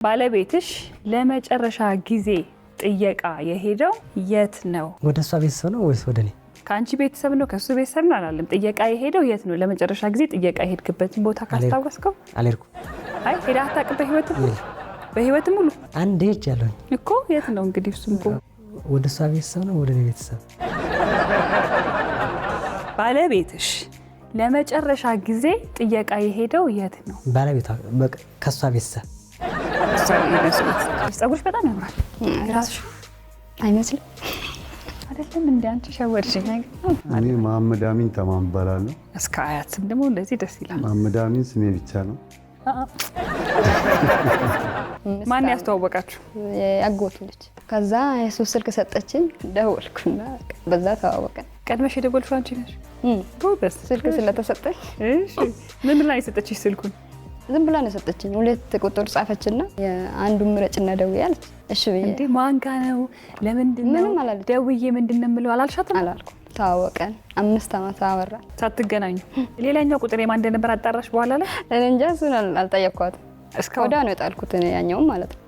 ባለቤትሽ ለመጨረሻ ጊዜ ጥየቃ የሄደው የት ነው? ወደ እሷ ቤተሰብ ነው ወይስ ወደ እኔ? ከአንቺ ቤተሰብ ነው ከሱ ቤተሰብ ነው አላለም። ጥየቃ የሄደው የት ነው? ለመጨረሻ ጊዜ ጥየቃ የሄድክበትን ቦታ ካስታወስከው? አልሄድኩም። አይ ሄዳ አታውቅም? በህይወት ሙሉ አንድ ሄጃለሁ እኮ። የት ነው እንግዲህ? እሱም እኮ ወደ እሷ ቤተሰብ ነው ወደ እኔ ቤተሰብ? ባለቤትሽ ለመጨረሻ ጊዜ ጥየቃ የሄደው የት ነው? ባለቤቷ ከሷ ቤተሰብ። ጸጉርሽ በጣም ያምራል። ራስሽ አይመስልም? አይደለም እንዴ? አንቺ ሸወድሽኝ። እኔ መሐመድ አሚን ተማም እባላለሁ። እስከ አያት ስም ደግሞ እንደዚህ ደስ ይላል። መሐመድ አሚን ስሜ ብቻ ነው። ማን ያስተዋወቃችሁ? ያጎቱ ልጅ። ከዛ የሱስ ስልክ ሰጠችኝ፣ ደወልኩና በዛ ተዋወቀን። ቀድመሽ የደወልሽው አንቺ ነሽ? ጎበዝ። ስልክ ስለተሰጠኝ። እሺ ምን ብላ የሰጠችሽ ስልኩን? ዝም ብላ ነው የሰጠችኝ። 2 ቁጥር ጻፈችና አንዱን ምረጭና ደውዬ አለች። እሺ ብዬ እንዴ ማን ጋ ነው? ለምንድን ነው? ምንም አላለች። ደውዬ ምንድን ነው የምለው አላልሻትም? አላልኩም። ተዋወቀን 5 ዓመት አወራን ሳትገናኙ። ሌላኛው ቁጥር የማን እንደነበር አጣራሽ በኋላ ላይ? እኔ እንጃ፣ እሱን አልጠየቅኳትም። እስካሁን ወዲያ ነው የጣልኩት ያኛውም ማለት ነው።